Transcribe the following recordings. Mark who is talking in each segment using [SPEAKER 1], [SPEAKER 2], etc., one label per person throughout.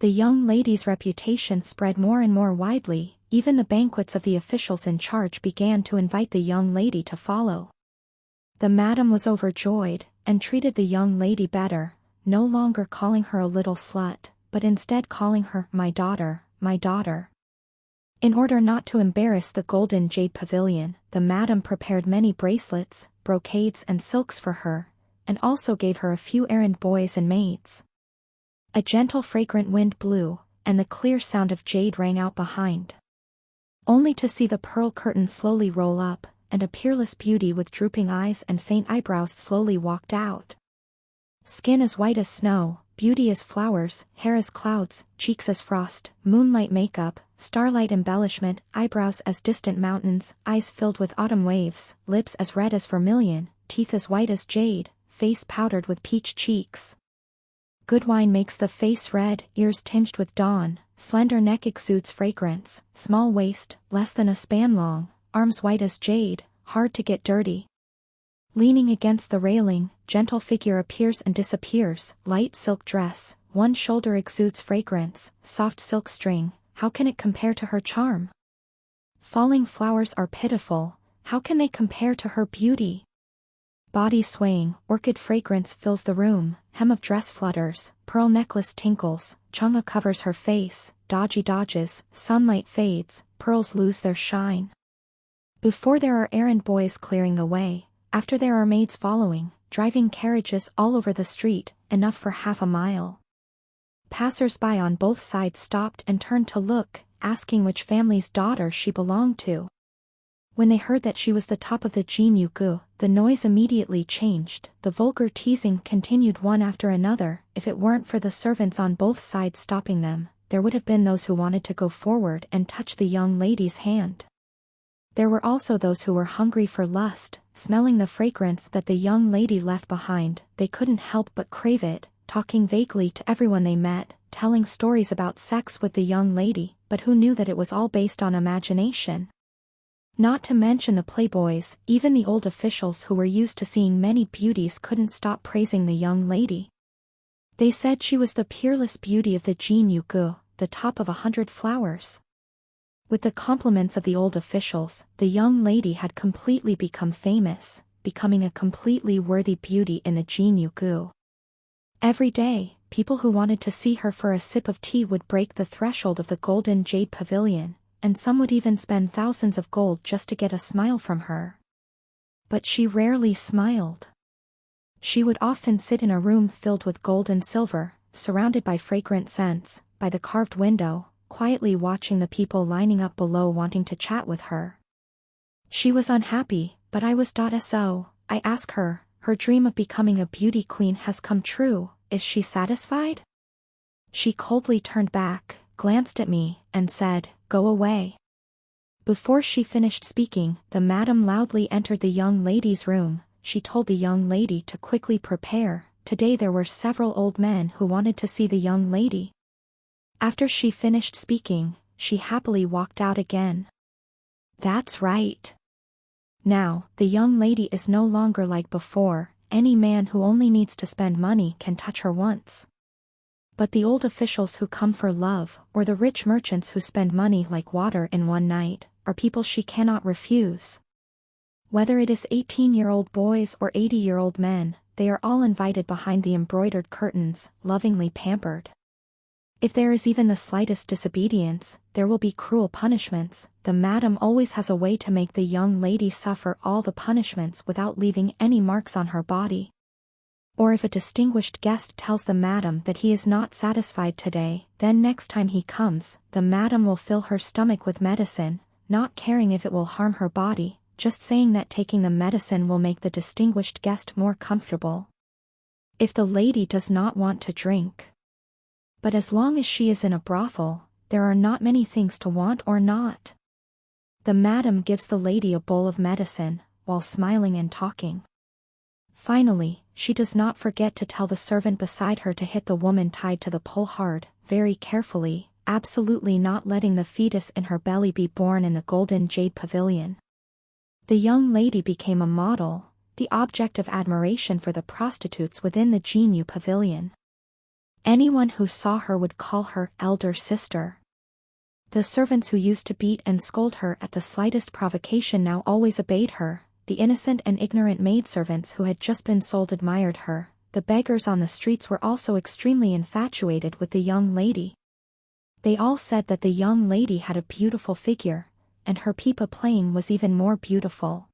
[SPEAKER 1] The young lady's reputation spread more and more widely, even the banquets of the officials in charge began to invite the young lady to follow. The madam was overjoyed, and treated the young lady better, no longer calling her a little slut, but instead calling her my daughter, my daughter. In order not to embarrass the Golden Jade Pavilion, the madam prepared many bracelets, brocades and silks for her, and also gave her a few errand boys and maids. A gentle fragrant wind blew, and the clear sound of jade rang out behind. Only to see the pearl curtain slowly roll up, and a peerless beauty with drooping eyes and faint eyebrows slowly walked out. Skin as white as snow, beauty as flowers, hair as clouds, cheeks as frost, moonlight makeup, starlight embellishment, eyebrows as distant mountains, eyes filled with autumn waves, lips as red as vermilion, teeth as white as jade, face powdered with peach cheeks. Good wine makes the face red, ears tinged with dawn, slender neck exudes fragrance, small waist, less than a span long, arms white as jade, hard to get dirty. Leaning against the railing, gentle figure appears and disappears, light silk dress, one shoulder exudes fragrance, soft silk string, how can it compare to her charm? Falling flowers are pitiful, how can they compare to her beauty? Body swaying, orchid fragrance fills the room, hem of dress flutters, pearl necklace tinkles, chunga covers her face, dodgy dodges, sunlight fades, pearls lose their shine. Before there are errand boys clearing the way, after there are maids following, driving carriages all over the street, enough for half a mile. Passers-by on both sides stopped and turned to look, asking which family's daughter she belonged to. When they heard that she was the top of the Jinyu-gu, the noise immediately changed. The vulgar teasing continued one after another. If it weren't for the servants on both sides stopping them, there would have been those who wanted to go forward and touch the young lady's hand. There were also those who were hungry for lust, smelling the fragrance that the young lady left behind. They couldn't help but crave it, talking vaguely to everyone they met, telling stories about sex with the young lady, but who knew that it was all based on imagination? Not to mention the playboys, even the old officials who were used to seeing many beauties couldn't stop praising the young lady. They said she was the peerless beauty of the Jinyu-gu, the top of 100 flowers. With the compliments of the old officials, the young lady had completely become famous, becoming a completely worthy beauty in the Jinyu-gu. Every day, people who wanted to see her for a sip of tea would break the threshold of the Golden Jade Pavilion, and some would even spend thousands of gold just to get a smile from her. But she rarely smiled. She would often sit in a room filled with gold and silver, surrounded by fragrant scents, by the carved window, quietly watching the people lining up below wanting to chat with her. She was unhappy, but I was. So, I asked her, her dream of becoming a beauty queen has come true, is she satisfied? She coldly turned back, glanced at me, and said, "Go away." Before she finished speaking, the madam loudly entered the young lady's room. She told the young lady to quickly prepare. Today there were several old men who wanted to see the young lady. After she finished speaking, she happily walked out again. That's right. Now, the young lady is no longer like before. Any man who only needs to spend money can touch her once. But the old officials who come for love, or the rich merchants who spend money like water in one night, are people she cannot refuse. Whether it is 18-year-old boys or 80-year-old men, they are all invited behind the embroidered curtains, lovingly pampered. If there is even the slightest disobedience, there will be cruel punishments. The madam always has a way to make the young lady suffer all the punishments without leaving any marks on her body. Or if a distinguished guest tells the madam that he is not satisfied today, then next time he comes, the madam will fill her stomach with medicine, not caring if it will harm her body, just saying that taking the medicine will make the distinguished guest more comfortable. If the lady does not want to drink. But as long as she is in a brothel, there are not many things to want or not. The madam gives the lady a bowl of medicine, while smiling and talking. Finally, she does not forget to tell the servant beside her to hit the woman tied to the pole hard, very carefully, absolutely not letting the fetus in her belly be born in the Golden Jade Pavilion. The young lady became a model, the object of admiration for the prostitutes within the Jinyu Pavilion. Anyone who saw her would call her elder sister. The servants who used to beat and scold her at the slightest provocation now always obeyed her. The innocent and ignorant maidservants who had just been sold admired her. The beggars on the streets were also extremely infatuated with the young lady. They all said that the young lady had a beautiful figure, and her pipa playing was even more beautiful.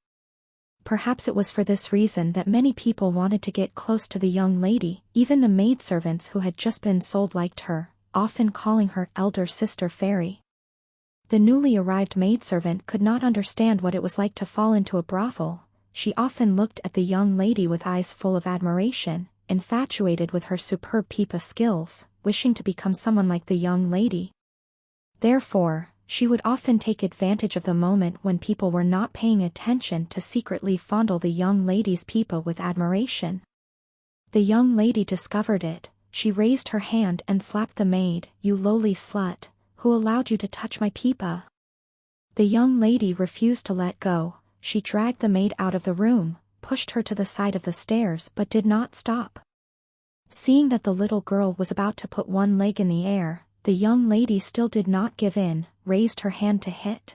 [SPEAKER 1] Perhaps it was for this reason that many people wanted to get close to the young lady. Even the maidservants who had just been sold liked her, often calling her elder sister fairy. The newly arrived maidservant could not understand what it was like to fall into a brothel. She often looked at the young lady with eyes full of admiration, infatuated with her superb pipa skills, wishing to become someone like the young lady. Therefore, she would often take advantage of the moment when people were not paying attention to secretly fondle the young lady's pipa with admiration. The young lady discovered it. She raised her hand and slapped the maid. "You lowly slut, who allowed you to touch my pipa?" The young lady refused to let go. She dragged the maid out of the room, pushed her to the side of the stairs but did not stop. Seeing that the little girl was about to put one leg in the air, the young lady still did not give in, raised her hand to hit.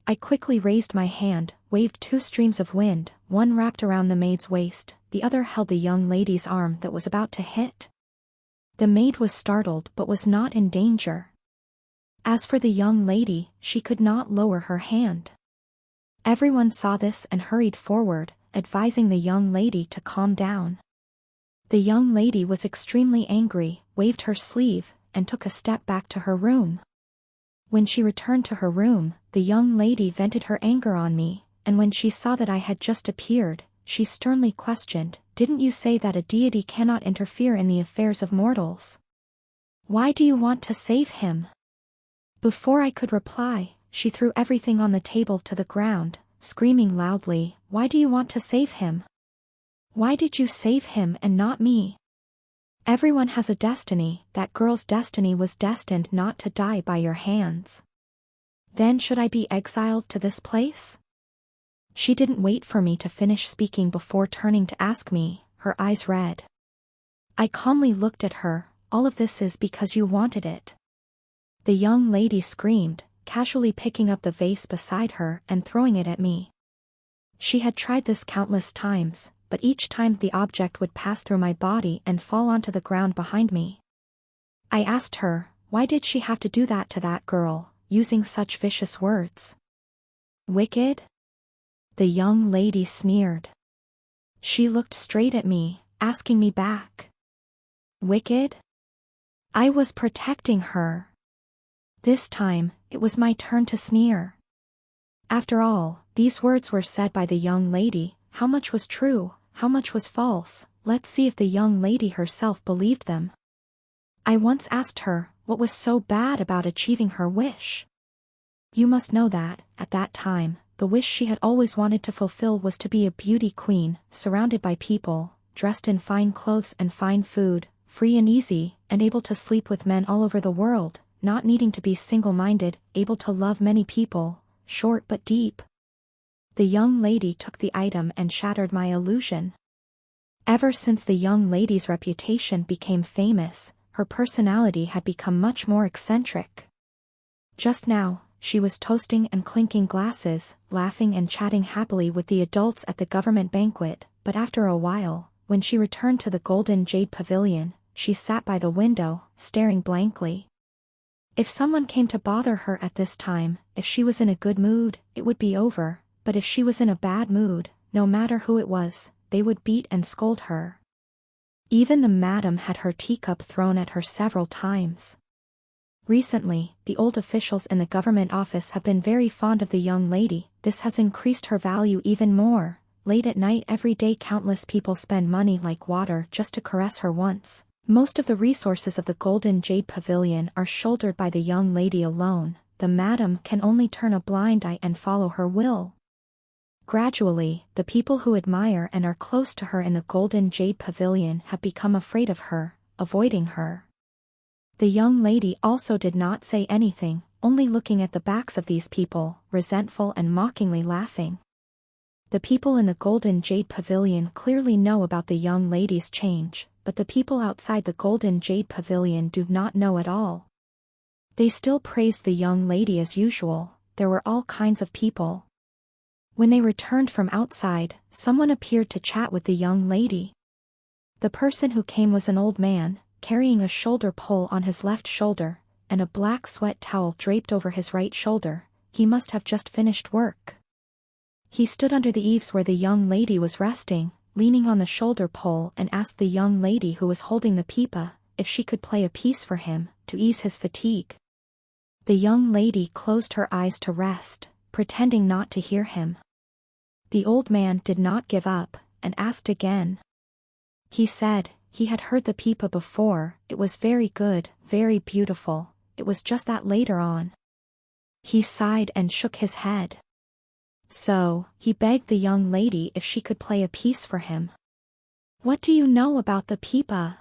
[SPEAKER 1] I quickly raised my hand, waved two streams of wind, one wrapped around the maid's waist, the other held the young lady's arm that was about to hit. The maid was startled but was not in danger. As for the young lady, she could not lower her hand. Everyone saw this and hurried forward, advising the young lady to calm down. The young lady was extremely angry, waved her sleeve, and took a step back to her room. When she returned to her room, the young lady vented her anger on me, and when she saw that I had just appeared, she sternly questioned, "Didn't you say that a deity cannot interfere in the affairs of mortals? Why do you want to save him?" Before I could reply, she threw everything on the table to the ground, screaming loudly, "Why do you want to save him? Why did you save him and not me? Everyone has a destiny. That girl's destiny was destined not to die by your hands. Then should I be exiled to this place?" She didn't wait for me to finish speaking before turning to ask me, her eyes red. I calmly looked at her. "All of this is because you wanted it." The young lady screamed, casually picking up the vase beside her and throwing it at me. She had tried this countless times, but each time the object would pass through my body and fall onto the ground behind me. I asked her, why did she have to do that to that girl, using such vicious words? "Wicked?" the young lady sneered. She looked straight at me, asking me back. "Wicked?" I was protecting her. This time, it was my turn to sneer. After all, these words were said by the young lady. How much was true, how much was false? Let's see if the young lady herself believed them. I once asked her, what was so bad about achieving her wish? You must know that, at that time, the wish she had always wanted to fulfill was to be a beauty queen, surrounded by people, dressed in fine clothes and fine food, free and easy, and able to sleep with men all over the world, not needing to be single-minded, able to love many people, short but deep. The young lady took the item and shattered my illusion. Ever since the young lady's reputation became famous, her personality had become much more eccentric. Just now, she was toasting and clinking glasses, laughing and chatting happily with the adults at the government banquet, but after a while, when she returned to the Golden Jade Pavilion, she sat by the window, staring blankly. If someone came to bother her at this time, if she was in a good mood, it would be over, but if she was in a bad mood, no matter who it was, they would beat and scold her. Even the madam had her teacup thrown at her several times. Recently, the old officials in the government office have been very fond of the young lady. This has increased her value even more. Late at night every day countless people spend money like water just to caress her once. Most of the resources of the Golden Jade Pavilion are shouldered by the young lady alone. The madam can only turn a blind eye and follow her will. Gradually, the people who admire and are close to her in the Golden Jade Pavilion have become afraid of her, avoiding her. The young lady also did not say anything, only looking at the backs of these people, resentful and mockingly laughing. The people in the Golden Jade Pavilion clearly know about the young lady's change. but the people outside the Golden Jade Pavilion do not know at all. They still praised the young lady as usual. There were all kinds of people. When they returned from outside, someone appeared to chat with the young lady. The person who came was an old man, carrying a shoulder pole on his left shoulder, and a black sweat towel draped over his right shoulder. He must have just finished work. He stood under the eaves where the young lady was resting, leaning on the shoulder pole, and asked the young lady who was holding the pipa if she could play a piece for him, to ease his fatigue. The young lady closed her eyes to rest, pretending not to hear him. The old man did not give up, and asked again. He said he had heard the pipa before. It was very good, very beautiful. It was just that later on. He sighed and shook his head. So, he begged the young lady if she could play a piece for him. "What do you know about the pipa?"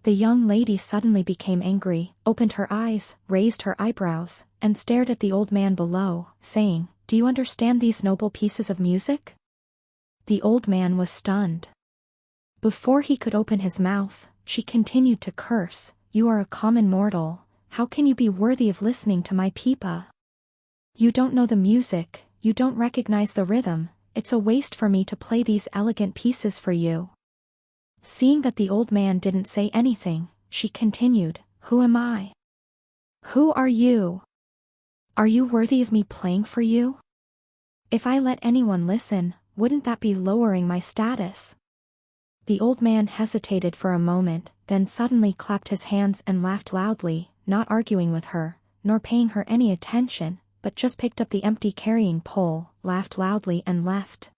[SPEAKER 1] The young lady suddenly became angry, opened her eyes, raised her eyebrows, and stared at the old man below, saying, "Do you understand these noble pieces of music?" The old man was stunned. Before he could open his mouth, she continued to curse, "You are a common mortal. How can you be worthy of listening to my pipa? You don't know the music, you don't recognize the rhythm. It's a waste for me to play these elegant pieces for you." Seeing that the old man didn't say anything, she continued, "Who am I? Who are you? Are you worthy of me playing for you? If I let anyone listen, wouldn't that be lowering my status?" The old man hesitated for a moment, then suddenly clapped his hands and laughed loudly, not arguing with her, nor paying her any attention, but just picked up the empty carrying pole, laughed loudly and left.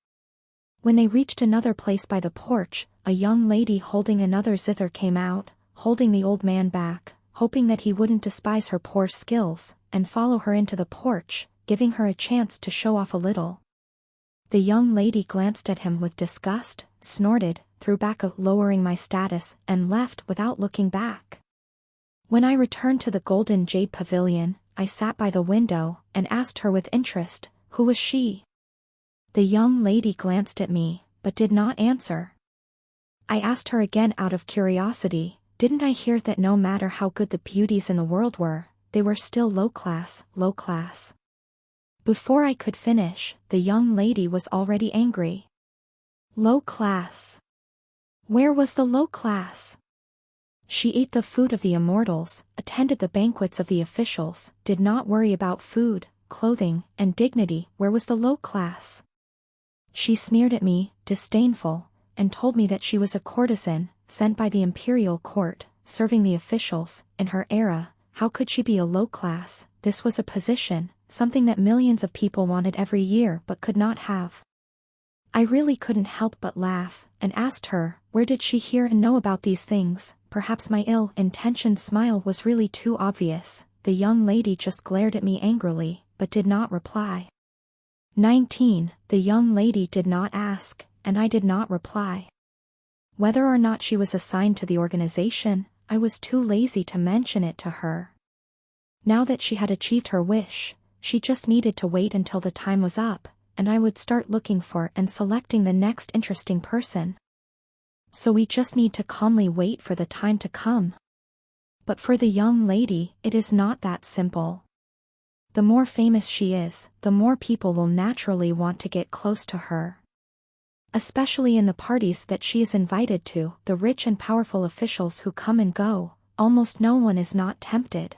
[SPEAKER 1] When they reached another place by the porch, a young lady holding another zither came out, holding the old man back, hoping that he wouldn't despise her poor skills, and follow her into the porch, giving her a chance to show off a little. The young lady glanced at him with disgust, snorted, threw back a "lowering my status," and left without looking back. When I returned to the Golden Jade Pavilion, I sat by the window, and asked her with interest, who was she? The young lady glanced at me, but did not answer. I asked her again out of curiosity, didn't I hear that no matter how good the beauties in the world were, they were still low class, low class? Before I could finish, the young lady was already angry. Low class? Where was the low class? She ate the food of the immortals, attended the banquets of the officials, did not worry about food, clothing, and dignity. Where was the low class? She sneered at me, disdainful, and told me that she was a courtesan, sent by the imperial court, serving the officials. In her era, how could she be a low class? This was a position, something that millions of people wanted every year but could not have. I really couldn't help but laugh, and asked her, where did she hear and know about these things? Perhaps my ill-intentioned smile was really too obvious. The young lady just glared at me angrily, but did not reply. 19. The young lady did not ask, and I did not reply. Whether or not she was assigned to the organization, I was too lazy to mention it to her. Now that she had achieved her wish, she just needed to wait until the time was up, and I would start looking for and selecting the next interesting person. So we just need to calmly wait for the time to come. But for the young lady, it is not that simple. The more famous she is, the more people will naturally want to get close to her. Especially in the parties that she is invited to, the rich and powerful officials who come and go, almost no one is not tempted.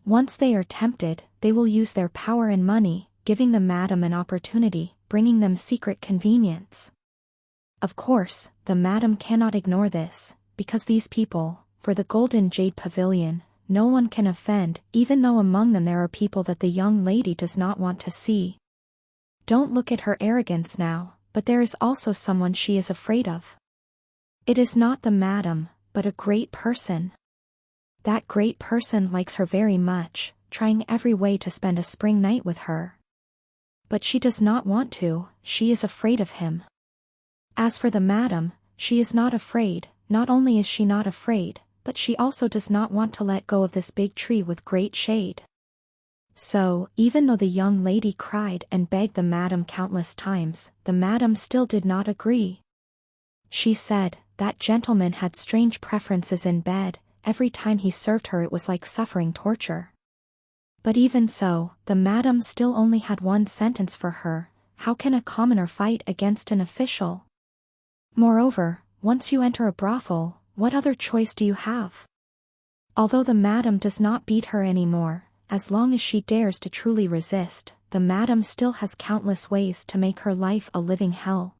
[SPEAKER 1] Once they are tempted, they will use their power and money, giving the madam an opportunity, bringing them secret convenience. Of course, the madam cannot ignore this, because these people, for the Golden Jade Pavilion, no one can offend, even though among them there are people that the young lady does not want to see. Don't look at her arrogance now, but there is also someone she is afraid of. It is not the madam, but a great person. That great person likes her very much, trying every way to spend a spring night with her. But she does not want to, she is afraid of him. As for the madam, she is not afraid. Not only is she not afraid, but she also does not want to let go of this big tree with great shade. So, even though the young lady cried and begged the madam countless times, the madam still did not agree. She said, that gentleman had strange preferences in bed. Every time he served her it was like suffering torture. But even so, the madam still only had one sentence for her: how can a commoner fight against an official? Moreover, once you enter a brothel, what other choice do you have? Although the madam does not beat her anymore, as long as she dares to truly resist, the madam still has countless ways to make her life a living hell.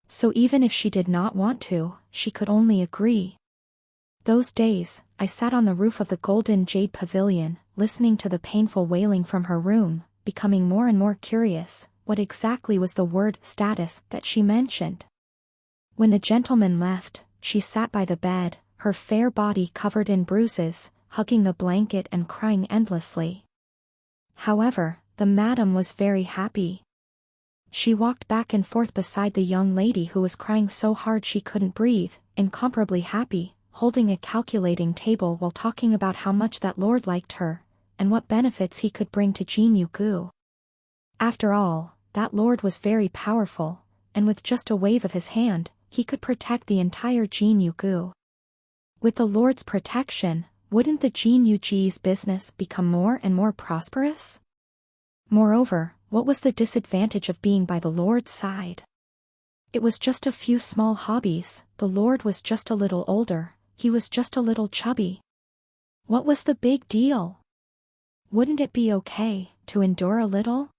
[SPEAKER 1] So even if she did not want to, she could only agree. Those days, I sat on the roof of the golden jade pavilion, listening to the painful wailing from her room, becoming more and more curious, what exactly was the word status that she mentioned. When the gentleman left, she sat by the bed, her fair body covered in bruises, hugging the blanket and crying endlessly. However, the madam was very happy. She walked back and forth beside the young lady who was crying so hard she couldn't breathe, incomparably happy, holding a calculating table while talking about how much that lord liked her, and what benefits he could bring to Jinyu-gu. After all, that lord was very powerful, and with just a wave of his hand, he could protect the entire Jinyu-gu. With the lord's protection, wouldn't the Jinyu-ji's business become more and more prosperous? Moreover, what was the disadvantage of being by the lord's side? It was just a few small hobbies. The lord was just a little older, he was just a little chubby. What was the big deal? Wouldn't it be okay to endure a little?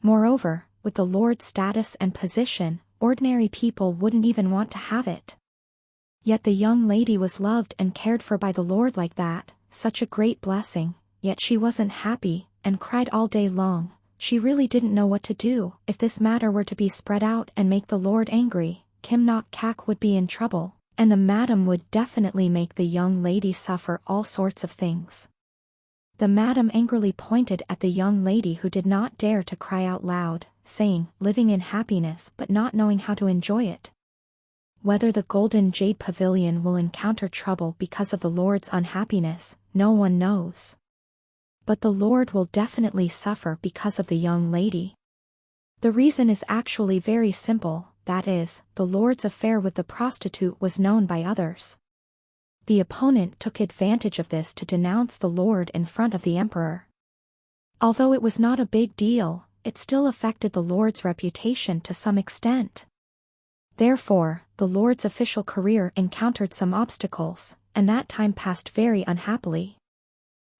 [SPEAKER 1] Moreover, with the lord's status and position, ordinary people wouldn't even want to have it. Yet the young lady was loved and cared for by the lord like that, such a great blessing, yet she wasn't happy, and cried all day long. She really didn't know what to do. If this matter were to be spread out and make the lord angry, Kim Nok Kak would be in trouble, and the madam would definitely make the young lady suffer all sorts of things. The madam angrily pointed at the young lady who did not dare to cry out loud, saying, living in happiness but not knowing how to enjoy it. Whether the Golden Jade Pavilion will encounter trouble because of the lord's unhappiness, no one knows. But the lord will definitely suffer because of the young lady. The reason is actually very simple, that is, the lord's affair with the prostitute was known by others. The opponent took advantage of this to denounce the lord in front of the emperor. Although it was not a big deal, it still affected the lord's reputation to some extent. Therefore, the lord's official career encountered some obstacles, and that time passed very unhappily.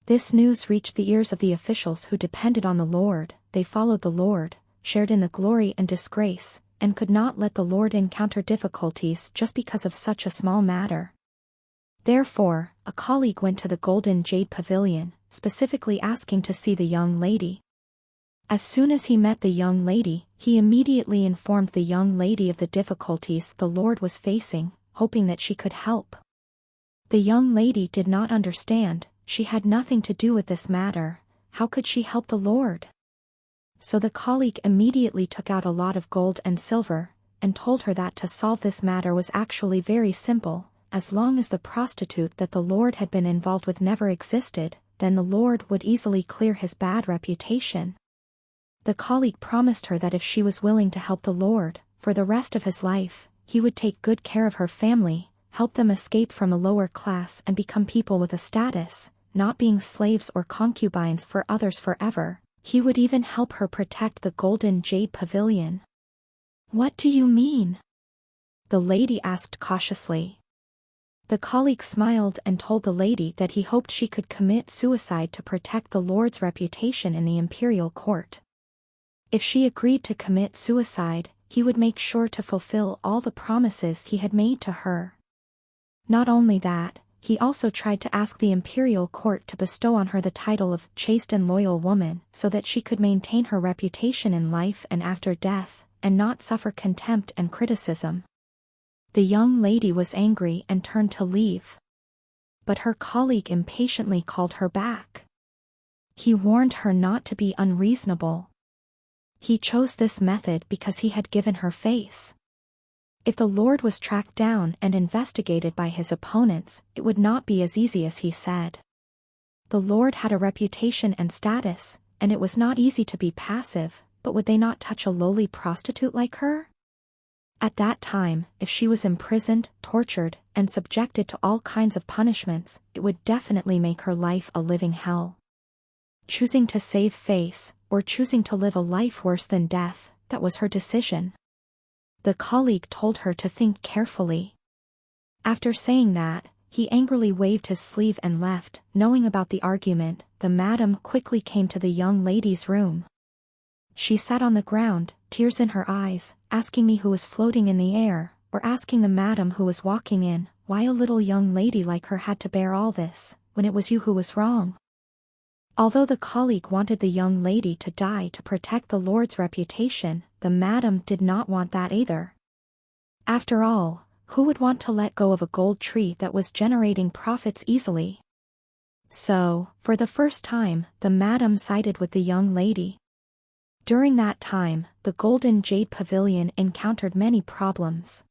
[SPEAKER 1] This news reached the ears of the officials who depended on the lord. They followed the lord, shared in the glory and disgrace, and could not let the lord encounter difficulties just because of such a small matter. Therefore, a colleague went to the Golden Jade Pavilion, specifically asking to see the young lady. As soon as he met the young lady, he immediately informed the young lady of the difficulties the lord was facing, hoping that she could help. The young lady did not understand. She had nothing to do with this matter. How could she help the lord? So the colleague immediately took out a lot of gold and silver, and told her that to solve this matter was actually very simple. As long as the prostitute that the lord had been involved with never existed, then the lord would easily clear his bad reputation. The colleague promised her that if she was willing to help the lord, for the rest of his life, he would take good care of her family, help them escape from a lower class and become people with a status, not being slaves or concubines for others forever. He would even help her protect the Golden Jade Pavilion. What do you mean? The lady asked cautiously. The colleague smiled and told the lady that he hoped she could commit suicide to protect the lord's reputation in the imperial court. If she agreed to commit suicide, he would make sure to fulfill all the promises he had made to her. Not only that, he also tried to ask the imperial court to bestow on her the title of chaste and loyal woman so that she could maintain her reputation in life and after death, and not suffer contempt and criticism. The young lady was angry and turned to leave. But her colleague impatiently called her back. He warned her not to be unreasonable. He chose this method because he had given her face. If the lord was tracked down and investigated by his opponents, it would not be as easy as he said. The lord had a reputation and status, and it was not easy to be passive, but would they not touch a lowly prostitute like her? At that time, if she was imprisoned, tortured, and subjected to all kinds of punishments, it would definitely make her life a living hell. Choosing to save face, or choosing to live a life worse than death, that was her decision. The colleague told her to think carefully. After saying that, he angrily waved his sleeve and left. Knowing about the argument, the madam quickly came to the young lady's room. She sat on the ground, tears in her eyes, asking me who was floating in the air, or asking the madam who was walking in, why a little young lady like her had to bear all this, when it was you who was wrong. Although the colleague wanted the young lady to die to protect the Lord's reputation, the madam did not want that either. After all, who would want to let go of a gold tree that was generating profits easily? So, for the first time, the madam sided with the young lady. During that time, the Golden Jade Pavilion encountered many problems.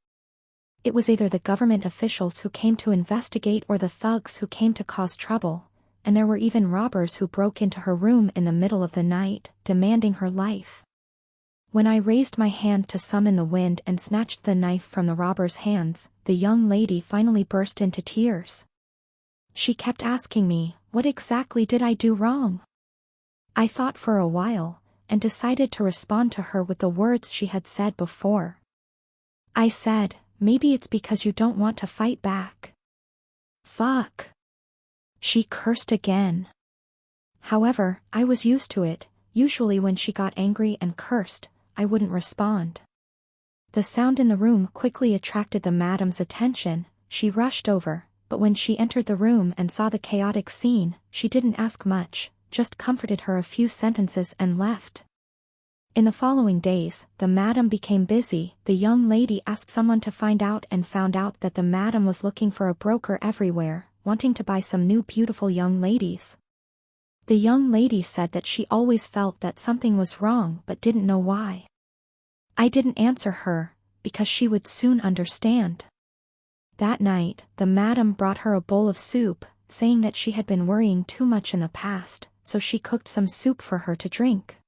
[SPEAKER 1] It was either the government officials who came to investigate or the thugs who came to cause trouble, and there were even robbers who broke into her room in the middle of the night, demanding her life. When I raised my hand to summon the wind and snatched the knife from the robber's hands, the young lady finally burst into tears. She kept asking me, what exactly did I do wrong? I thought for a while, and decided to respond to her with the words she had said before. I said, maybe it's because you don't want to fight back. Fuck. She cursed again. However, I was used to it. Usually when she got angry and cursed, I wouldn't respond. The sound in the room quickly attracted the madam's attention. She rushed over, but when she entered the room and saw the chaotic scene, she didn't ask much, just comforted her a few sentences and left. In the following days, the madam became busy. The young lady asked someone to find out and found out that the madam was looking for a broker everywhere, wanting to buy some new beautiful young ladies. The young lady said that she always felt that something was wrong but didn't know why. I didn't answer her, because she would soon understand. That night, the madam brought her a bowl of soup, saying that she had been worrying too much in the past, so she cooked some soup for her to drink.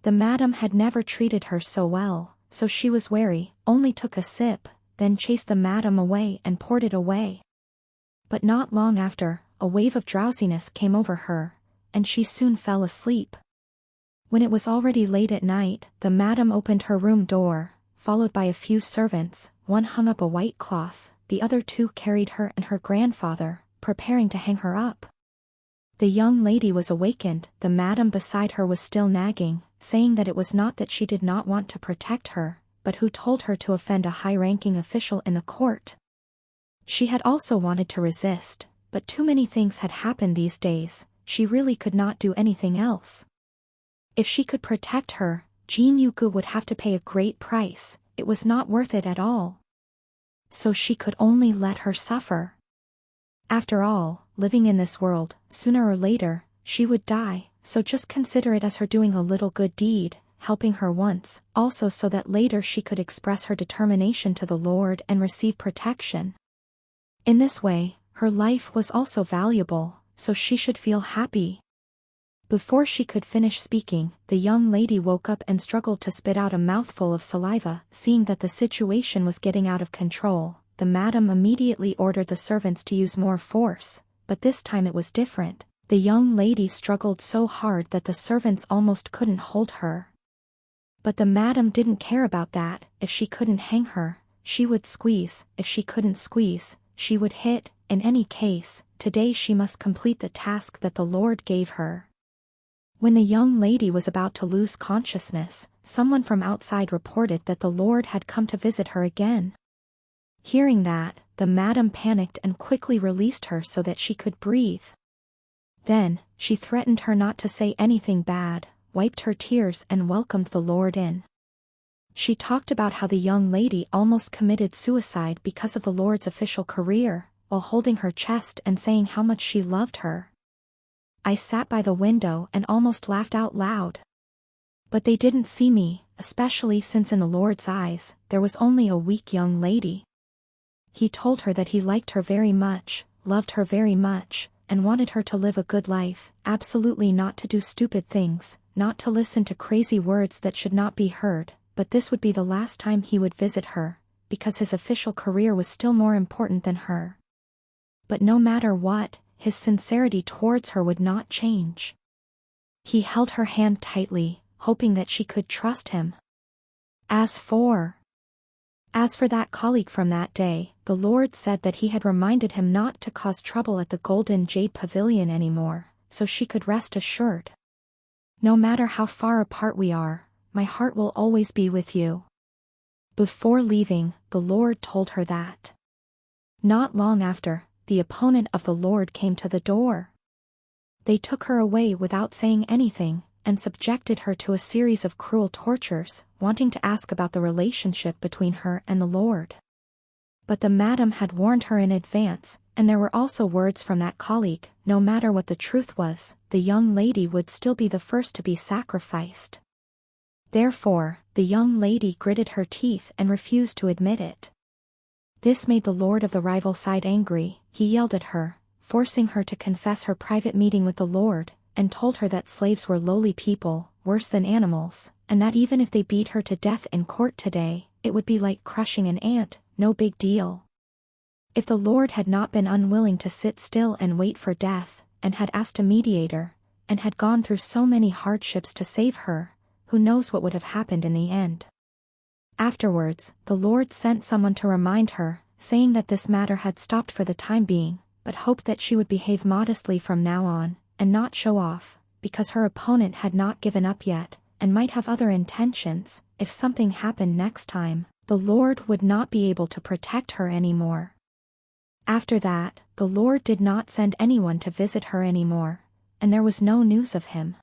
[SPEAKER 1] The madam had never treated her so well, so she was wary, only took a sip, then chased the madam away and poured it away. But not long after, a wave of drowsiness came over her, and she soon fell asleep. When it was already late at night, the madam opened her room door, followed by a few servants. One hung up a white cloth, the other two carried her and her grandfather, preparing to hang her up. The young lady was awakened. The madam beside her was still nagging, saying that it was not that she did not want to protect her, but who told her to offend a high-ranking official in the court. She had also wanted to resist, but too many things had happened these days. She really could not do anything else. If she could protect her, Jin Yugu would have to pay a great price. It was not worth it at all. So she could only let her suffer. After all, living in this world, sooner or later, she would die, so just consider it as her doing a little good deed, helping her once, also so that later she could express her determination to the Lord and receive protection. In this way, her life was also valuable, so she should feel happy. Before she could finish speaking, the young lady woke up and struggled to spit out a mouthful of saliva. Seeing that the situation was getting out of control, the madam immediately ordered the servants to use more force, but this time it was different. The young lady struggled so hard that the servants almost couldn't hold her. But the madam didn't care about that. If she couldn't hang her, she would squeeze. If she couldn't squeeze, she would hit. In any case, today she must complete the task that the Lord gave her. When the young lady was about to lose consciousness, someone from outside reported that the Lord had come to visit her again. Hearing that, the madam panicked and quickly released her so that she could breathe. Then, she threatened her not to say anything bad, wiped her tears and welcomed the Lord in. She talked about how the young lady almost committed suicide because of the Lord's official career, while holding her chest and saying how much she loved her. I sat by the window and almost laughed out loud. But they didn't see me, especially since in the Lord's eyes, there was only a weak young lady. He told her that he liked her very much, loved her very much, and wanted her to live a good life, absolutely not to do stupid things, not to listen to crazy words that should not be heard, but this would be the last time he would visit her, because his official career was still more important than her. But no matter what, his sincerity towards her would not change. He held her hand tightly, hoping that she could trust him. As for that colleague from that day, the Lord said that he had reminded him not to cause trouble at the Golden Jade Pavilion anymore, so she could rest assured. No matter how far apart we are, my heart will always be with you. Before leaving, the Lord told her that. Not long after, the opponent of the Lord came to the door. They took her away without saying anything, and subjected her to a series of cruel tortures, wanting to ask about the relationship between her and the Lord. But the madam had warned her in advance, and there were also words from that colleague, no matter what the truth was, the young lady would still be the first to be sacrificed. Therefore, the young lady gritted her teeth and refused to admit it. This made the lord of the rival side angry. He yelled at her, forcing her to confess her private meeting with the Lord, and told her that slaves were lowly people, worse than animals, and that even if they beat her to death in court today, it would be like crushing an ant, no big deal. If the Lord had not been unwilling to sit still and wait for death, and had asked a mediator, and had gone through so many hardships to save her, who knows what would have happened in the end. Afterwards, the Lord sent someone to remind her, saying that this matter had stopped for the time being, but hoped that she would behave modestly from now on, and not show off, because her opponent had not given up yet, and might have other intentions. If something happened next time, the Lord would not be able to protect her anymore. After that, the Lord did not send anyone to visit her anymore, and there was no news of him.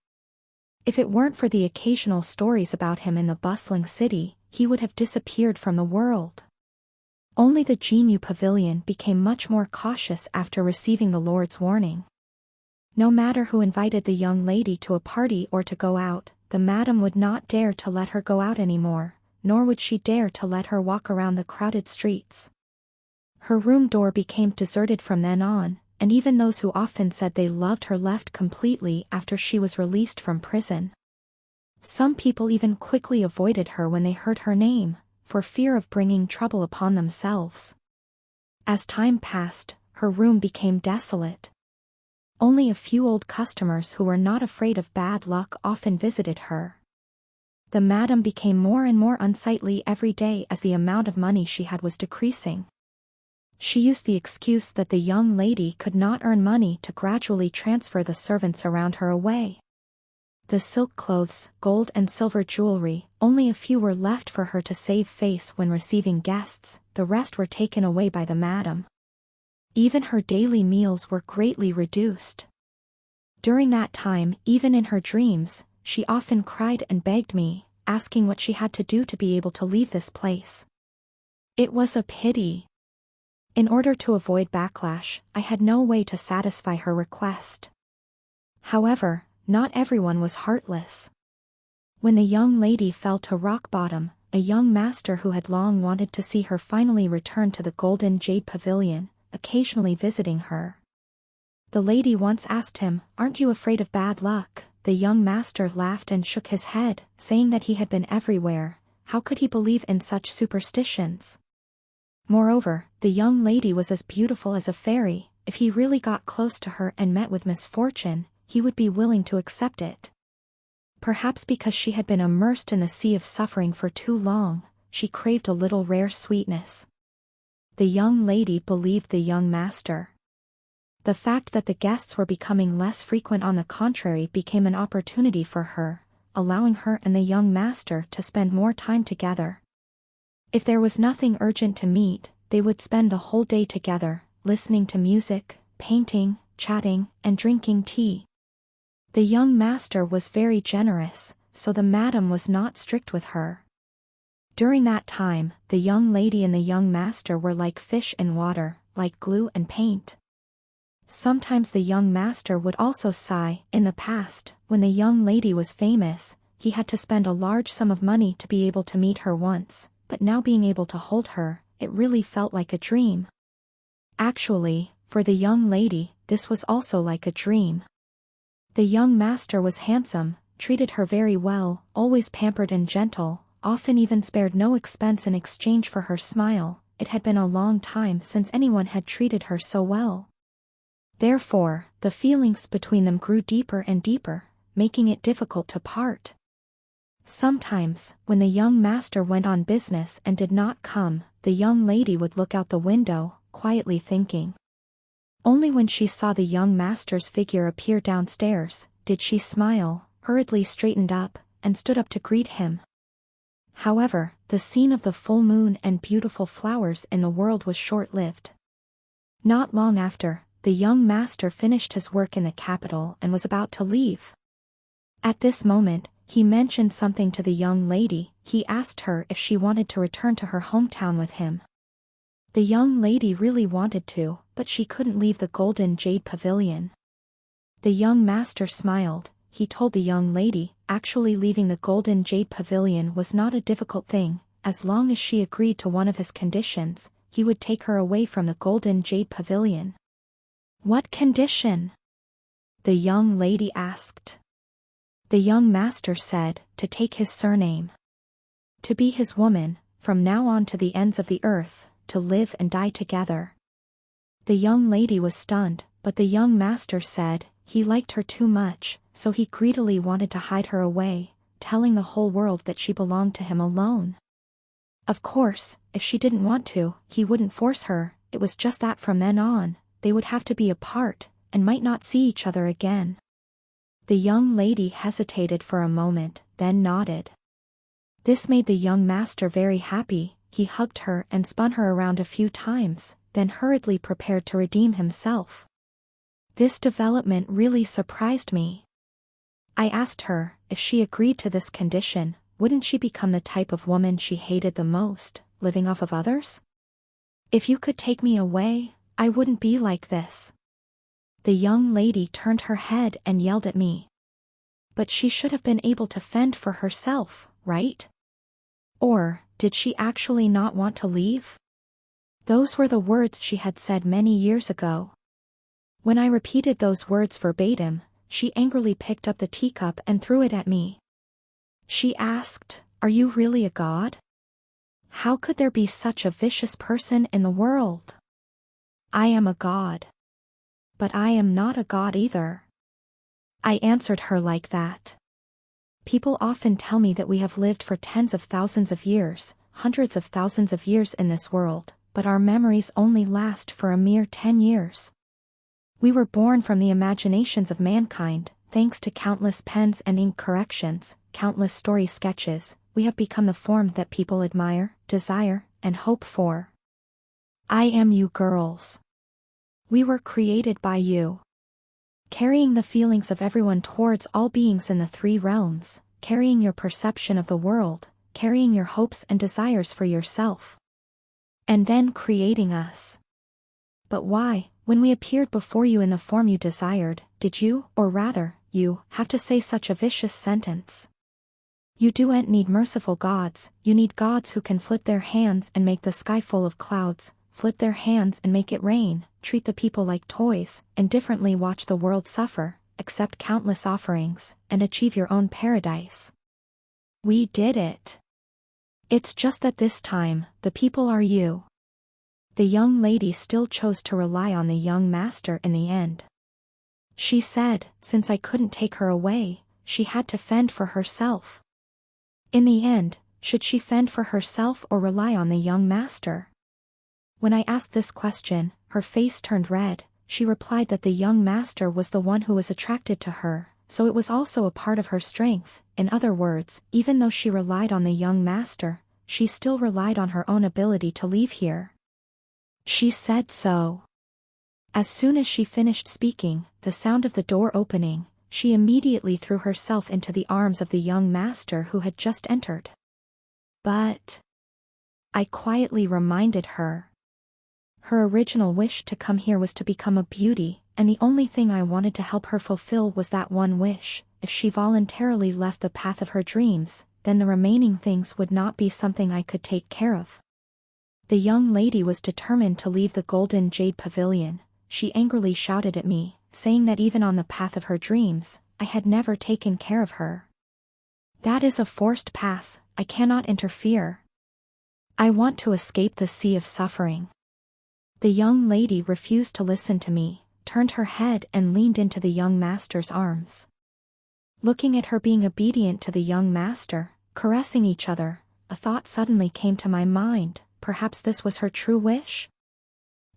[SPEAKER 1] If it weren't for the occasional stories about him in the bustling city, he would have disappeared from the world. Only the Genu Pavilion became much more cautious after receiving the Lord's warning. No matter who invited the young lady to a party or to go out, the madam would not dare to let her go out anymore, nor would she dare to let her walk around the crowded streets. Her room door became deserted from then on, and even those who often said they loved her left completely after she was released from prison. Some people even quickly avoided her when they heard her name, for fear of bringing trouble upon themselves. As time passed, her room became desolate. Only a few old customers who were not afraid of bad luck often visited her. The madam became more and more unsightly every day as the amount of money she had was decreasing. She used the excuse that the young lady could not earn money to gradually transfer the servants around her away. The silk clothes, gold and silver jewelry, only a few were left for her to save face when receiving guests, the rest were taken away by the madam. Even her daily meals were greatly reduced. During that time, even in her dreams, she often cried and begged me, asking what she had to do to be able to leave this place. It was a pity. In order to avoid backlash, I had no way to satisfy her request. However, not everyone was heartless. When the young lady fell to rock bottom, a young master who had long wanted to see her finally returned to the Golden Jade Pavilion, occasionally visiting her. The lady once asked him, "Aren't you afraid of bad luck?" The young master laughed and shook his head, saying that he had been everywhere. How could he believe in such superstitions? Moreover, the young lady was as beautiful as a fairy. If he really got close to her and met with misfortune, he would be willing to accept it. Perhaps because she had been immersed in the sea of suffering for too long, she craved a little rare sweetness. The young lady believed the young master. The fact that the guests were becoming less frequent on the contrary became an opportunity for her, allowing her and the young master to spend more time together. If there was nothing urgent to meet, they would spend the whole day together, listening to music, painting, chatting, and drinking tea. The young master was very generous, so the madam was not strict with her. During that time, the young lady and the young master were like fish in water, like glue and paint. Sometimes the young master would also sigh. In the past, when the young lady was famous, he had to spend a large sum of money to be able to meet her once, but now being able to hold her, it really felt like a dream. Actually, for the young lady, this was also like a dream. The young master was handsome, treated her very well, always pampered and gentle, often even spared no expense in exchange for her smile. It had been a long time since anyone had treated her so well. Therefore, the feelings between them grew deeper and deeper, making it difficult to part. Sometimes, when the young master went on business and did not come, the young lady would look out the window, quietly thinking. Only when she saw the young master's figure appear downstairs, did she smile, hurriedly straightened up, and stood up to greet him. However, the scene of the full moon and beautiful flowers in the world was short-lived. Not long after, the young master finished his work in the capital and was about to leave. At this moment, he mentioned something to the young lady. He asked her if she wanted to return to her hometown with him. The young lady really wanted to, but she couldn't leave the golden jade pavilion. The young master smiled. He told the young lady, actually leaving the golden jade pavilion was not a difficult thing. As long as she agreed to one of his conditions, he would take her away from the golden jade pavilion. What condition? The young lady asked. The young master said, to take his surname. To be his woman, from now on to the ends of the earth, to live and die together. The young lady was stunned, but the young master said, he liked her too much, so he greedily wanted to hide her away, telling the whole world that she belonged to him alone. Of course, if she didn't want to, he wouldn't force her. It was just that from then on, they would have to be apart, and might not see each other again. The young lady hesitated for a moment, then nodded. This made the young master very happy. He hugged her and spun her around a few times, then hurriedly prepared to redeem himself. This development really surprised me. I asked her, if she agreed to this condition, wouldn't she become the type of woman she hated the most, living off of others? If you could take me away, I wouldn't be like this. The young lady turned her head and yelled at me. But she should have been able to fend for herself, right? Or, did she actually not want to leave? Those were the words she had said many years ago. When I repeated those words verbatim, she angrily picked up the teacup and threw it at me. She asked, "Are you really a god? How could there be such a vicious person in the world?" I am a god. But I am not a god either. I answered her like that. People often tell me that we have lived for tens of thousands of years, hundreds of thousands of years in this world, but our memories only last for a mere 10 years. We were born from the imaginations of mankind. Thanks to countless pens and ink corrections, countless story sketches, we have become the form that people admire, desire, and hope for. I am you girls. We were created by you. Carrying the feelings of everyone towards all beings in the 3 realms, carrying your perception of the world, carrying your hopes and desires for yourself. And then creating us. But why, when we appeared before you in the form you desired, did you, or rather, you, have to say such a vicious sentence? You don't need merciful gods, you need gods who can flip their hands and make the sky full of clouds, flip their hands and make it rain, treat the people like toys, indifferently watch the world suffer, accept countless offerings, and achieve your own paradise. We did it. It's just that this time, the people are you. The young lady still chose to rely on the young master in the end. She said, since I couldn't take her away, she had to fend for herself. In the end, should she fend for herself or rely on the young master? When I asked this question, her face turned red. She replied that the young master was the one who was attracted to her, so it was also a part of her strength. In other words, even though she relied on the young master, she still relied on her own ability to leave here. She said so. As soon as she finished speaking, the sound of the door opening, she immediately threw herself into the arms of the young master who had just entered. But I quietly reminded her. Her original wish to come here was to become a beauty, and the only thing I wanted to help her fulfill was that one wish. If she voluntarily left the path of her dreams, then the remaining things would not be something I could take care of. The young lady was determined to leave the golden jade pavilion. She angrily shouted at me, saying that even on the path of her dreams, I had never taken care of her. That is a forced path, I cannot interfere. I want to escape the sea of suffering." The young lady refused to listen to me, turned her head and leaned into the young master's arms. Looking at her being obedient to the young master, caressing each other, a thought suddenly came to my mind: perhaps this was her true wish?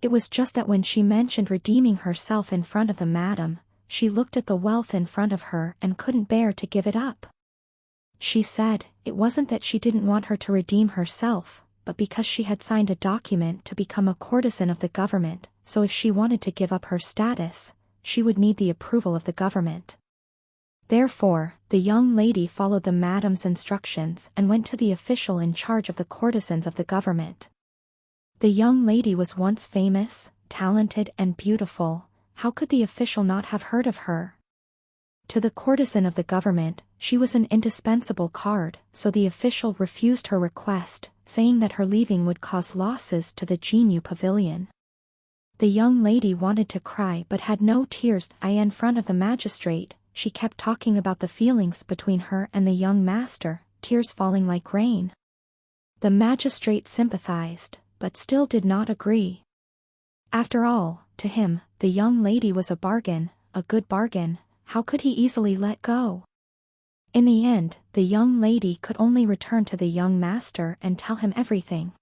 [SPEAKER 1] It was just that when she mentioned redeeming herself in front of the madam, she looked at the wealth in front of her and couldn't bear to give it up. She said it wasn't that she didn't want her to redeem herself, but because she had signed a document to become a courtesan of the government, so if she wanted to give up her status, she would need the approval of the government. Therefore, the young lady followed the madam's instructions and went to the official in charge of the courtesans of the government. The young lady was once famous, talented and beautiful. How could the official not have heard of her? To the courtesan of the government, she was an indispensable card, so the official refused her request, saying that her leaving would cause losses to the Genu Pavilion. The young lady wanted to cry but had no tears. In front of the magistrate, she kept talking about the feelings between her and the young master, tears falling like rain. The magistrate sympathized, but still did not agree. After all, to him, the young lady was a bargain, a good bargain. How could he easily let go? In the end, the young lady could only return to the young master and tell him everything.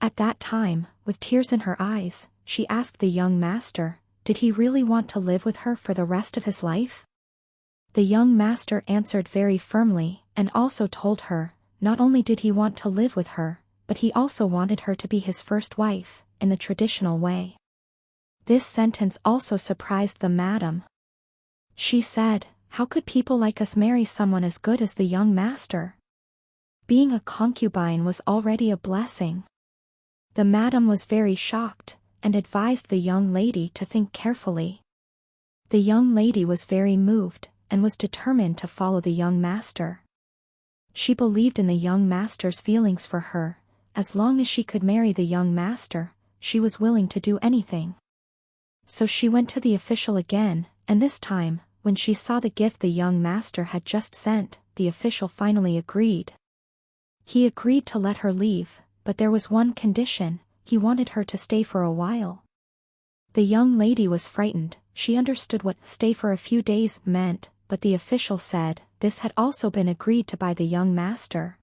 [SPEAKER 1] At that time, with tears in her eyes, she asked the young master, did he really want to live with her for the rest of his life? The young master answered very firmly, and also told her, not only did he want to live with her, but he also wanted her to be his first wife, in the traditional way. This sentence also surprised the madam. She said, how could people like us marry someone as good as the young master? Being a concubine was already a blessing. The madam was very shocked, and advised the young lady to think carefully. The young lady was very moved, and was determined to follow the young master. She believed in the young master's feelings for her. As long as she could marry the young master, she was willing to do anything. So she went to the official again, and this time, when she saw the gift the young master had just sent, the official finally agreed. He agreed to let her leave, but there was one condition: he wanted her to stay for a while. The young lady was frightened. She understood what "stay for a few days" meant, but the official said this had also been agreed to by the young master.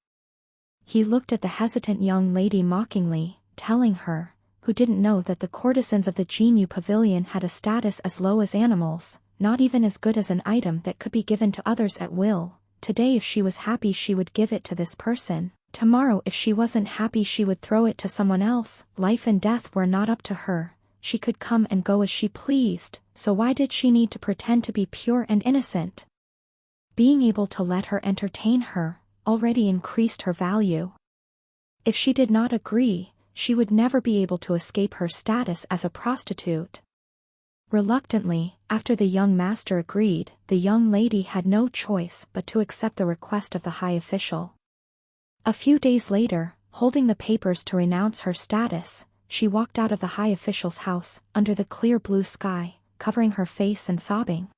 [SPEAKER 1] He looked at the hesitant young lady mockingly, telling her, who didn't know that the courtesans of the Genu Pavilion had a status as low as animals, not even as good as an item that could be given to others at will. Today if she was happy she would give it to this person, tomorrow if she wasn't happy she would throw it to someone else. Life and death were not up to her. She could come and go as she pleased, so why did she need to pretend to be pure and innocent? Being able to let her entertain her already increased her value. If she did not agree, she would never be able to escape her status as a prostitute. Reluctantly, after the young master agreed, the young lady had no choice but to accept the request of the high official. A few days later, holding the papers to renounce her status, she walked out of the high official's house, under the clear blue sky, covering her face and sobbing.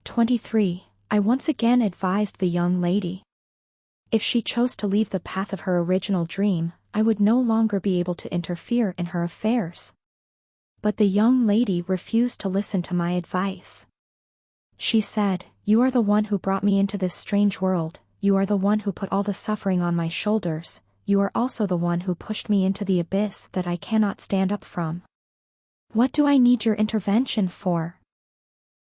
[SPEAKER 1] 23. I once again advised the young lady. If she chose to leave the path of her original dream, I would no longer be able to interfere in her affairs. But the young lady refused to listen to my advice. She said, "You are the one who brought me into this strange world, you are the one who put all the suffering on my shoulders, you are also the one who pushed me into the abyss that I cannot stand up from. What do I need your intervention for?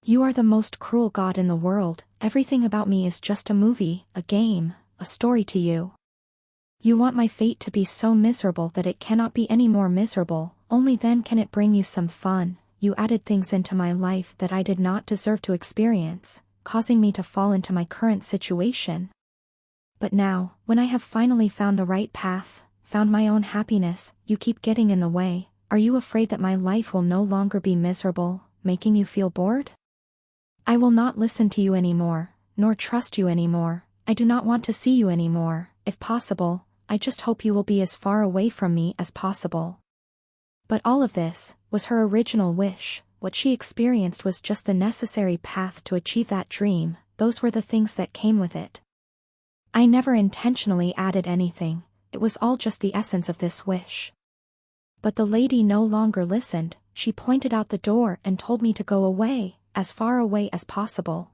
[SPEAKER 1] You are the most cruel God in the world. Everything about me is just a movie, a game, a story to you. You want my fate to be so miserable that it cannot be any more miserable, only then can it bring you some fun. You added things into my life that I did not deserve to experience, causing me to fall into my current situation. But now, when I have finally found the right path, found my own happiness, you keep getting in the way. Are you afraid that my life will no longer be miserable, making you feel bored? I will not listen to you anymore, nor trust you anymore. I do not want to see you anymore. If possible, I just hope you will be as far away from me as possible." But all of this was her original wish. What she experienced was just the necessary path to achieve that dream. Those were the things that came with it. I never intentionally added anything, it was all just the essence of this wish. But the lady no longer listened, she pointed out the door and told me to go away, as far away as possible.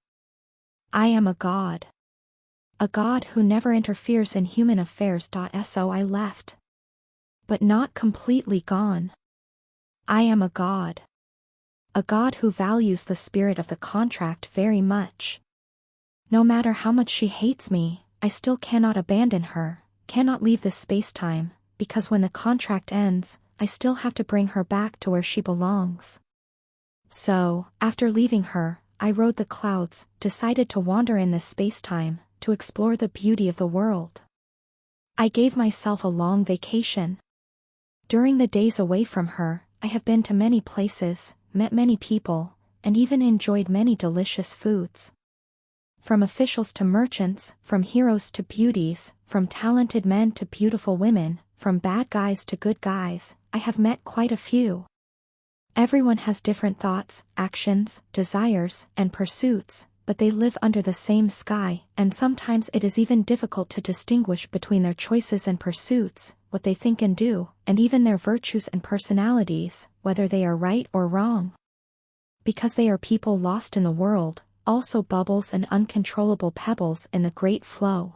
[SPEAKER 1] I am a god. A god who never interferes in human affairs. So I left. But not completely gone. I am a god. A god who values the spirit of the contract very much. No matter how much she hates me, I still cannot abandon her, cannot leave this space-time, because when the contract ends, I still have to bring her back to where she belongs. So, after leaving her, I rode the clouds, decided to wander in this space-time, to explore the beauty of the world. I gave myself a long vacation. During the days away from her, I have been to many places, met many people, and even enjoyed many delicious foods. From officials to merchants, from heroes to beauties, from talented men to beautiful women, from bad guys to good guys, I have met quite a few. Everyone has different thoughts, actions, desires, and pursuits, but they live under the same sky, and sometimes it is even difficult to distinguish between their choices and pursuits, what they think and do, and even their virtues and personalities, whether they are right or wrong. Because they are people lost in the world, also bubbles and uncontrollable pebbles in the great flow.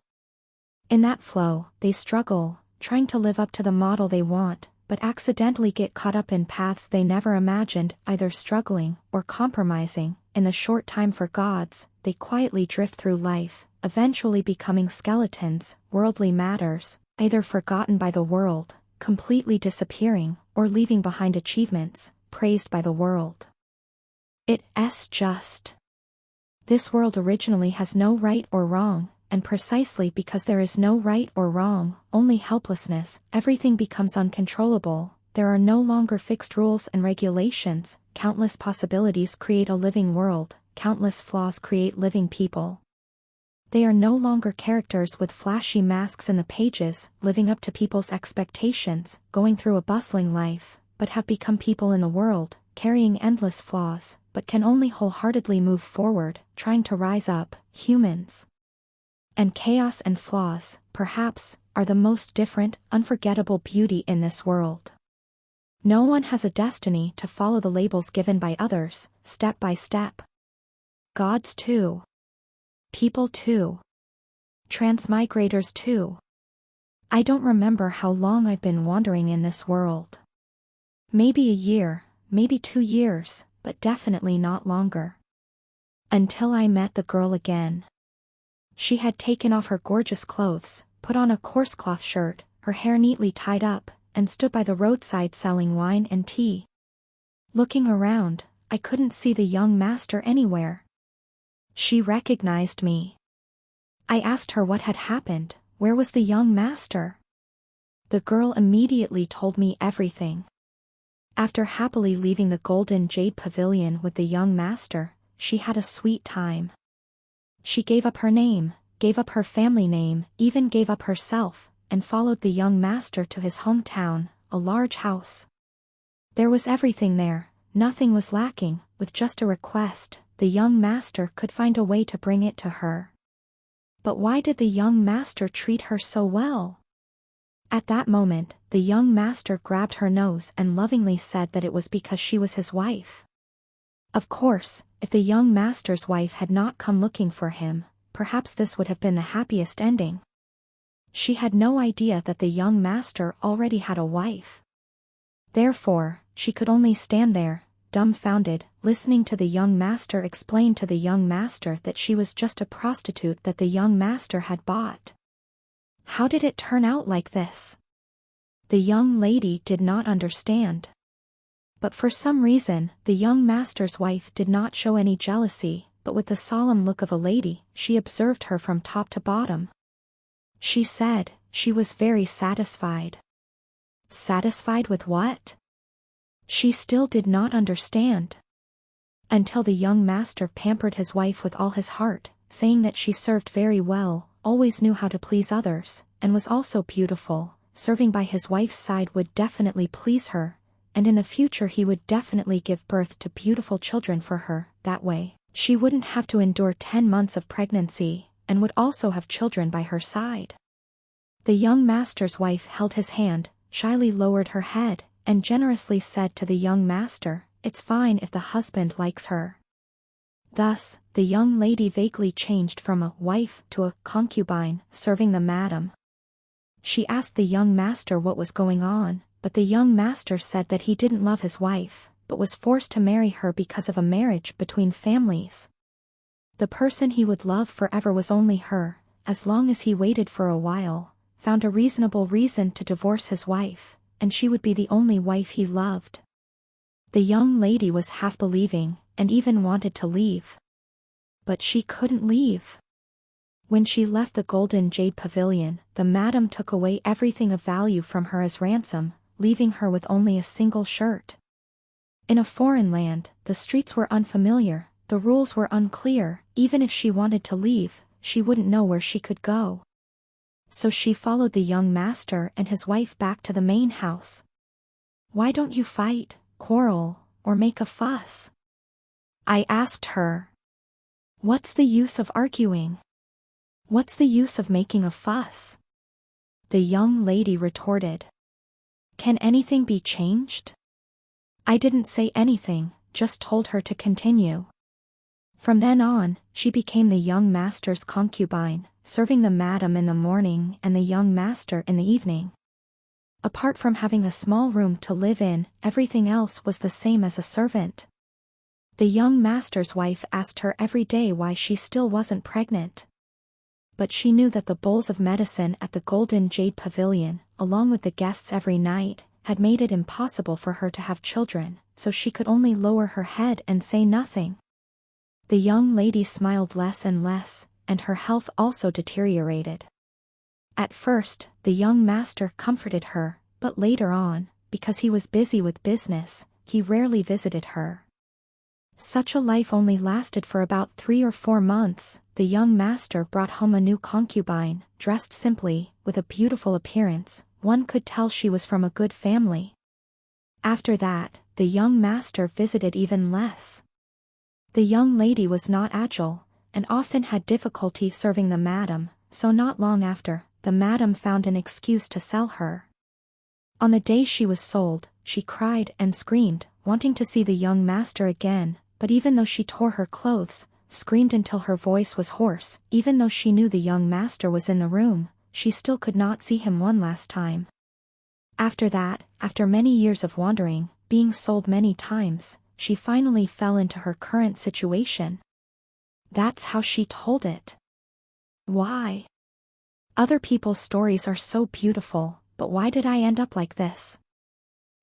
[SPEAKER 1] In that flow, they struggle, trying to live up to the model they want, but accidentally get caught up in paths they never imagined, either struggling or compromising. In the short time for gods, they quietly drift through life, eventually becoming skeletons, worldly matters, either forgotten by the world, completely disappearing, or leaving behind achievements, praised by the world. It's just. This world originally has no right or wrong, and precisely because there is no right or wrong, only helplessness, everything becomes uncontrollable. There are no longer fixed rules and regulations, countless possibilities create a living world, countless flaws create living people. They are no longer characters with flashy masks in the pages, living up to people's expectations, going through a bustling life, but have become people in the world, carrying endless flaws, but can only wholeheartedly move forward, trying to rise up, humans. And chaos and flaws, perhaps, are the most different, unforgettable beauty in this world. No one has a destiny to follow the labels given by others, step by step. Gods too. People too. Transmigrators too. I don't remember how long I've been wandering in this world. Maybe a year, maybe 2 years, but definitely not longer. Until I met the girl again. She had taken off her gorgeous clothes, put on a coarse cloth shirt, her hair neatly tied up, and stood by the roadside selling wine and tea. Looking around, I couldn't see the young master anywhere. She recognized me. I asked her what had happened, where was the young master? The girl immediately told me everything. After happily leaving the golden jade pavilion with the young master, she had a sweet time. She gave up her name, gave up her family name, even gave up herself, and followed the young master to his hometown, a large house. There was everything there, nothing was lacking, with just a request, the young master could find a way to bring it to her. But why did the young master treat her so well? At that moment, the young master grabbed her nose and lovingly said that it was because she was his wife. Of course, if the young master's wife had not come looking for him, perhaps this would have been the happiest ending. She had no idea that the young master already had a wife. Therefore, she could only stand there, dumbfounded, listening to the young master explain to the young master that she was just a prostitute that the young master had bought. How did it turn out like this? The young lady did not understand. But for some reason, the young master's wife did not show any jealousy, but with the solemn look of a lady, she observed her from top to bottom. She said, she was very satisfied. Satisfied with what? She still did not understand. Until the young master pampered his wife with all his heart, saying that she served very well, always knew how to please others, and was also beautiful. Serving by his wife's side would definitely please her, and in the future he would definitely give birth to beautiful children for her. That way, she wouldn't have to endure 10 months of pregnancy, and would also have children by her side. The young master's wife held his hand, shyly lowered her head, and generously said to the young master, "It's fine if the husband likes her." Thus, the young lady vaguely changed from a wife to a concubine, serving the madam. She asked the young master what was going on, but the young master said that he didn't love his wife, but was forced to marry her because of a marriage between families. The person he would love forever was only her, as long as he waited for a while, found a reasonable reason to divorce his wife, and she would be the only wife he loved. The young lady was half believing, and even wanted to leave. But she couldn't leave. When she left the Golden Jade Pavilion, the madam took away everything of value from her as ransom, leaving her with only a single shirt. In a foreign land, the streets were unfamiliar, the rules were unclear, even if she wanted to leave, she wouldn't know where she could go. So she followed the young master and his wife back to the main house. "Why don't you fight, quarrel, or make a fuss?" I asked her. "What's the use of arguing? What's the use of making a fuss?" The young lady retorted. "Can anything be changed?" I didn't say anything, just told her to continue. From then on, she became the young master's concubine, serving the madam in the morning and the young master in the evening. Apart from having a small room to live in, everything else was the same as a servant. The young master's wife asked her every day why she still wasn't pregnant. But she knew that the bowls of medicine at the Golden Jade Pavilion, along with the guests every night, had made it impossible for her to have children, so she could only lower her head and say nothing. The young lady smiled less and less, and her health also deteriorated. At first, the young master comforted her, but later on, because he was busy with business, he rarely visited her. Such a life only lasted for about 3 or 4 months. The young master brought home a new concubine, dressed simply, with a beautiful appearance. One could tell she was from a good family. After that, the young master visited even less. The young lady was not agile, and often had difficulty serving the madam, so not long after, the madam found an excuse to sell her. On the day she was sold, she cried and screamed, wanting to see the young master again, but even though she tore her clothes, screamed until her voice was hoarse, even though she knew the young master was in the room, she still could not see him one last time. After that, after many years of wandering, being sold many times, she finally fell into her current situation. That's how she told it. Why? Other people's stories are so beautiful, but why did I end up like this?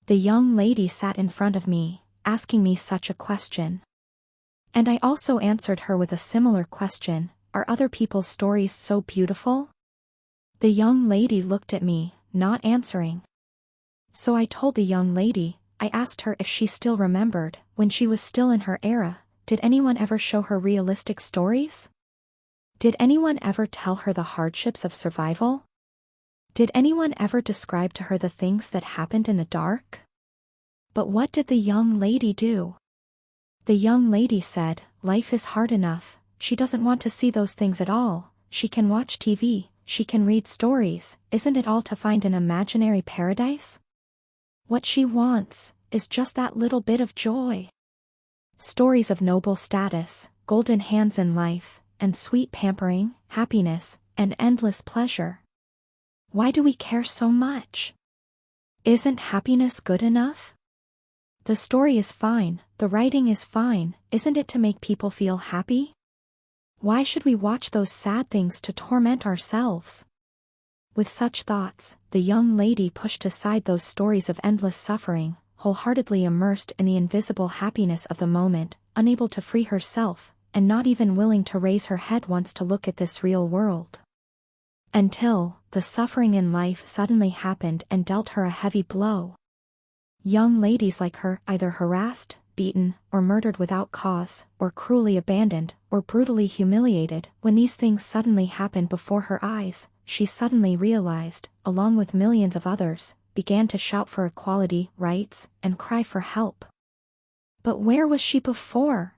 [SPEAKER 1] The young lady sat in front of me, asking me such a question. And I also answered her with a similar question, are other people's stories so beautiful? The young lady looked at me, not answering. So I told the young lady, I asked her if she still remembered, when she was still in her era, did anyone ever show her realistic stories? Did anyone ever tell her the hardships of survival? Did anyone ever describe to her the things that happened in the dark? But what did the young lady do? The young lady said, life is hard enough, she doesn't want to see those things at all, she can watch TV, she can read stories, isn't it all to find an imaginary paradise? What she wants is just that little bit of joy. Stories of noble status, golden hands in life, and sweet pampering, happiness, and endless pleasure. Why do we care so much? Isn't happiness good enough? The story is fine, the writing is fine, isn't it to make people feel happy? Why should we watch those sad things to torment ourselves? With such thoughts, the young lady pushed aside those stories of endless suffering, wholeheartedly immersed in the invisible happiness of the moment, unable to free herself, and not even willing to raise her head once to look at this real world. Until, the suffering in life suddenly happened and dealt her a heavy blow. Young ladies like her, either harassed, beaten, or murdered without cause, or cruelly abandoned, or brutally humiliated, when these things suddenly happened before her eyes, she suddenly realized, along with millions of others, began to shout for equality, rights, and cry for help. But where was she before?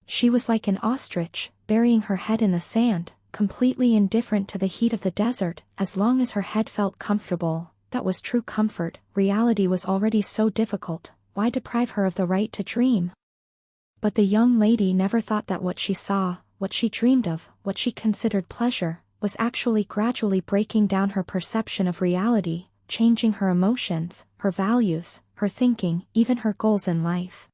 [SPEAKER 1] She was like an ostrich, burying her head in the sand, completely indifferent to the heat of the desert, as long as her head felt comfortable. That was true comfort. Reality was already so difficult, why deprive her of the right to dream? But the young lady never thought that what she saw, what she dreamed of, what she considered pleasure, was actually gradually breaking down her perception of reality, changing her emotions, her values, her thinking, even her goals in life.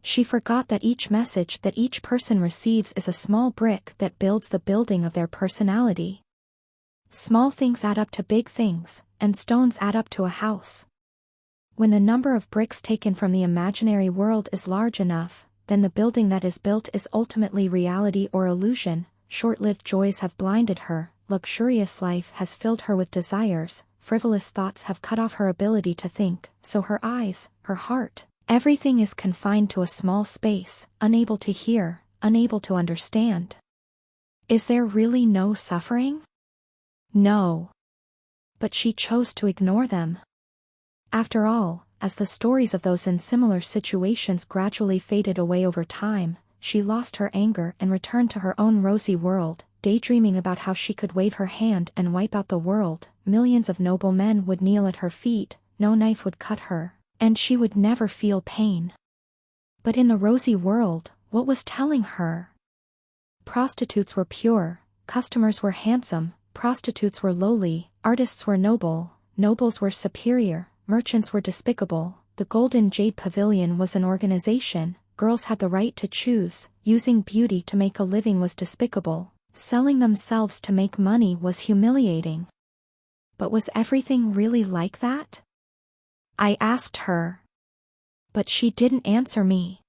[SPEAKER 1] She forgot that each message that each person receives is a small brick that builds the building of their personality. Small things add up to big things, and stones add up to a house. When the number of bricks taken from the imaginary world is large enough, then the building that is built is ultimately reality or illusion. Short-lived joys have blinded her, luxurious life has filled her with desires, frivolous thoughts have cut off her ability to think, so her eyes, her heart, everything is confined to a small space, unable to hear, unable to understand. Is there really no suffering? No. But she chose to ignore them. After all, as the stories of those in similar situations gradually faded away over time, she lost her anger and returned to her own rosy world, daydreaming about how she could wave her hand and wipe out the world. Millions of noble men would kneel at her feet, no knife would cut her, and she would never feel pain. But in the rosy world, what was telling her? Prostitutes were pure, customers were handsome, prostitutes were lowly, artists were noble, nobles were superior, merchants were despicable. The Golden Jade Pavilion was an organization, girls had the right to choose, using beauty to make a living was despicable, selling themselves to make money was humiliating. But was everything really like that? I asked her. But she didn't answer me.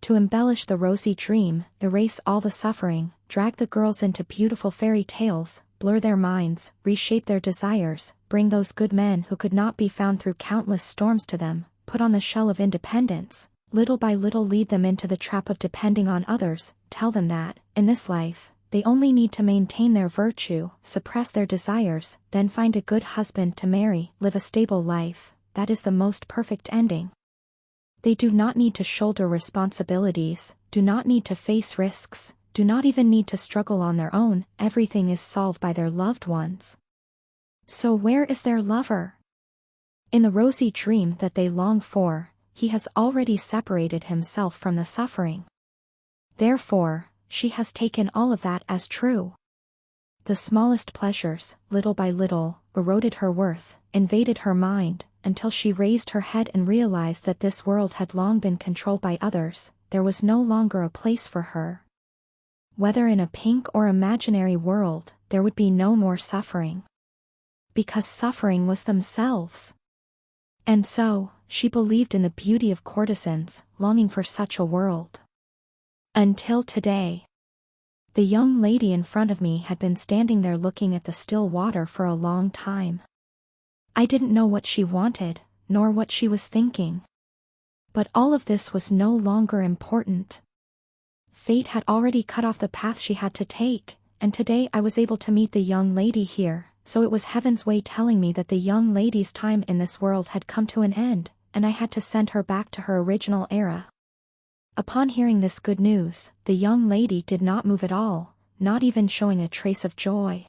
[SPEAKER 1] To embellish the rosy dream, erase all the suffering, drag the girls into beautiful fairy tales, blur their minds, reshape their desires, bring those good men who could not be found through countless storms to them, put on the shell of independence, little by little lead them into the trap of depending on others, tell them that, in this life, they only need to maintain their virtue, suppress their desires, then find a good husband to marry, live a stable life. That is the most perfect ending. They do not need to shoulder responsibilities, do not need to face risks, do not even need to struggle on their own, everything is solved by their loved ones. So where is their lover? In the rosy dream that they long for, he has already separated himself from the suffering. Therefore, she has taken all of that as true. The smallest pleasures, little by little, eroded her worth, invaded her mind, until she raised her head and realized that this world had long been controlled by others. There was no longer a place for her. Whether in a pink or imaginary world, there would be no more suffering. Because suffering was themselves. And so, she believed in the beauty of courtesans, longing for such a world. Until today. The young lady in front of me had been standing there looking at the still water for a long time. I didn't know what she wanted, nor what she was thinking. But all of this was no longer important. Fate had already cut off the path she had to take, and today I was able to meet the young lady here, so it was heaven's way telling me that the young lady's time in this world had come to an end, and I had to send her back to her original era. Upon hearing this good news, the young lady did not move at all, not even showing a trace of joy.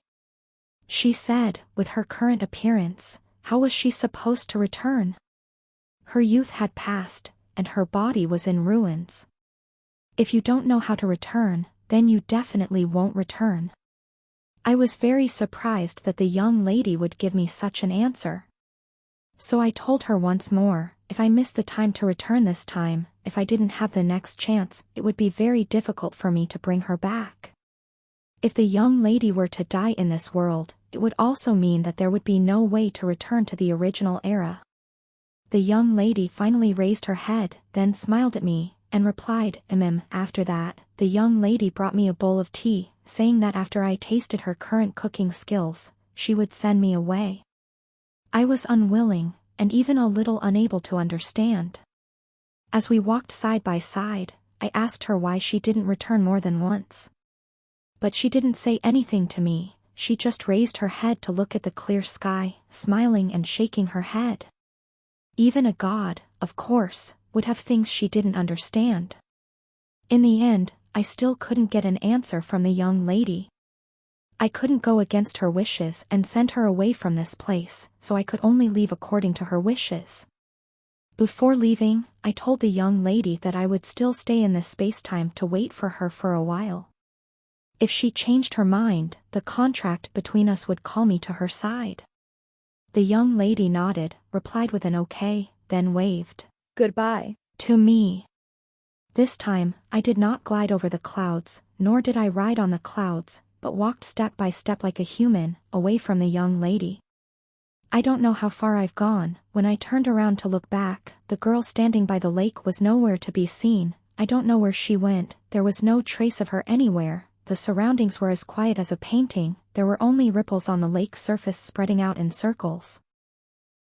[SPEAKER 1] She said, with her current appearance, how was she supposed to return? Her youth had passed, and her body was in ruins. If you don't know how to return, then you definitely won't return. I was very surprised that the young lady would give me such an answer. So I told her once more, if I missed the time to return this time, if I didn't have the next chance, it would be very difficult for me to bring her back. If the young lady were to die in this world, it would also mean that there would be no way to return to the original era. The young lady finally raised her head, then smiled at me, and replied, After that, the young lady brought me a bowl of tea, saying that after I tasted her current cooking skills, she would send me away. I was unwilling, and even a little unable to understand. As we walked side by side, I asked her why she didn't return more than once. But she didn't say anything to me, she just raised her head to look at the clear sky, smiling and shaking her head. Even a god, of course, would have things she didn't understand. In the end, I still couldn't get an answer from the young lady. I couldn't go against her wishes and send her away from this place, so I could only leave according to her wishes. Before leaving, I told the young lady that I would still stay in this space-time to wait for her for a while. If she changed her mind, the contract between us would call me to her side. The young lady nodded, replied with an okay, then waved
[SPEAKER 2] goodbye
[SPEAKER 1] to me. This time, I did not glide over the clouds, nor did I ride on the clouds, but walked step by step like a human, away from the young lady. I don't know how far I've gone. When I turned around to look back, the girl standing by the lake was nowhere to be seen. I don't know where she went, there was no trace of her anywhere. The surroundings were as quiet as a painting, there were only ripples on the lake surface spreading out in circles.